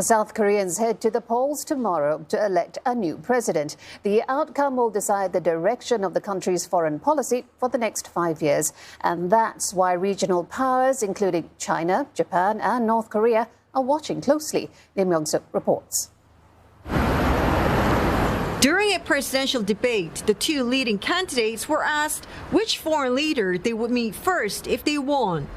South Koreans head to the polls tomorrow to elect a new president. The outcome will decide the direction of the country's foreign policy for the next 5 years. And that's why regional powers, including China, Japan and North Korea, are watching closely. Lee Jae-myung reports. During a presidential debate, the two leading candidates were asked which foreign leader they would meet first if they won.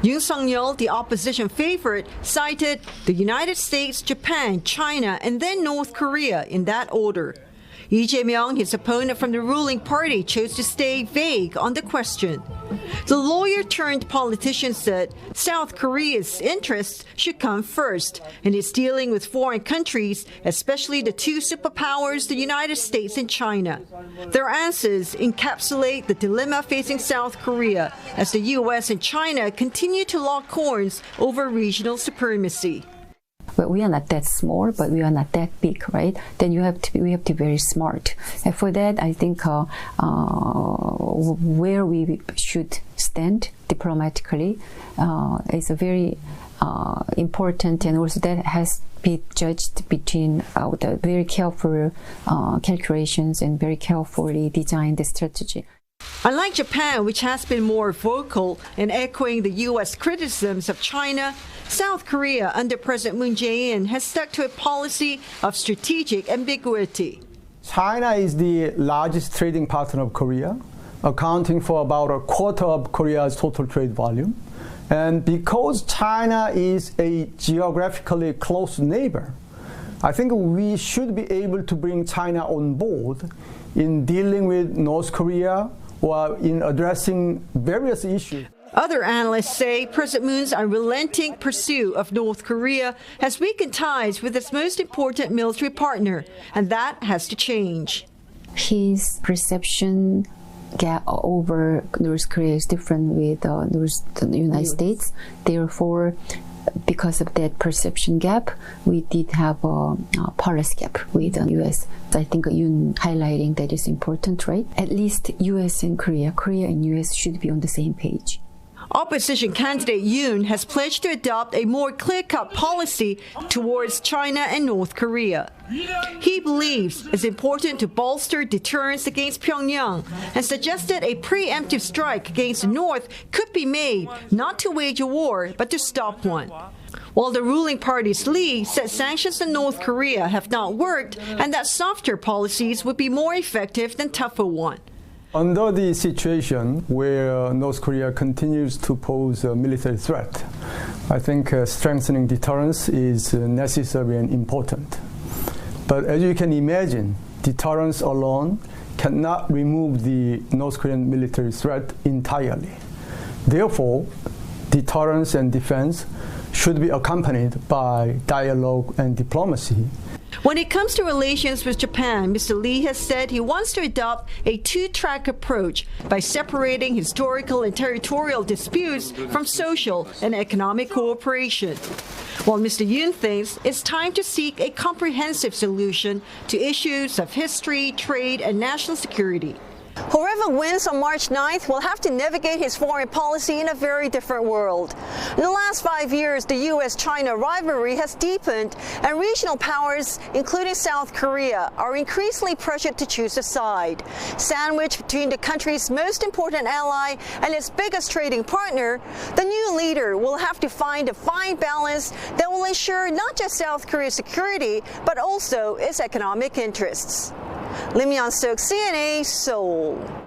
Yoon Suk-yeol, the opposition favorite, cited the United States, Japan, China, and then North Korea in that order. Lee Jae-myung, his opponent from the ruling party, chose to stay vague on the question. The lawyer-turned-politician said South Korea's interests should come first, and is dealing with foreign countries, especially the two superpowers, the United States and China. Their answers encapsulate the dilemma facing South Korea as the U.S. and China continue to lock horns over regional supremacy. But we are not that small, but we are not that big, right? Then we have to be very smart. And for that, I think where we should stand diplomatically is a very important, and also that has been judged between the very careful calculations and very carefully designed strategy. Unlike Japan, which has been more vocal in echoing the U.S. criticisms of China, South Korea under President Moon Jae-in has stuck to a policy of strategic ambiguity. China is the largest trading partner of Korea, accounting for about a quarter of Korea's total trade volume. And because China is a geographically close neighbor, I think we should be able to bring China on board in dealing with North Korea or in addressing various issues. Other analysts say President Moon's unrelenting pursuit of North Korea has weakened ties with its most important military partner, and that has to change. His perception gap over North Korea is different with the United States. Therefore, because of that perception gap, we did have a policy gap with the U.S. I think Yoon highlighting that is important, right? At least U.S. and Korea and U.S. should be on the same page. Opposition candidate Yoon has pledged to adopt a more clear-cut policy towards China and North Korea. He believes it's important to bolster deterrence against Pyongyang and suggested a preemptive strike against the North could be made not to wage a war but to stop one. While the ruling party's Lee said sanctions on North Korea have not worked and that softer policies would be more effective than tougher ones. Under the situation where North Korea continues to pose a military threat, I think strengthening deterrence is necessary and important. But as you can imagine, deterrence alone cannot remove the North Korean military threat entirely. Therefore, deterrence and defense should be accompanied by dialogue and diplomacy. When it comes to relations with Japan, Mr. Lee has said he wants to adopt a two-track approach by separating historical and territorial disputes from social and economic cooperation. While Mr. Yoon thinks it's time to seek a comprehensive solution to issues of history, trade, and national security. Whoever wins on March 9th will have to navigate his foreign policy in a very different world. In the last 5 years, the U.S.-China rivalry has deepened, and regional powers, including South Korea, are increasingly pressured to choose a side. Sandwiched between the country's most important ally and its biggest trading partner, the new leader will have to find a fine balance that will ensure not just South Korea's security, but also its economic interests. Lee Jae-myung, CNA, Seoul.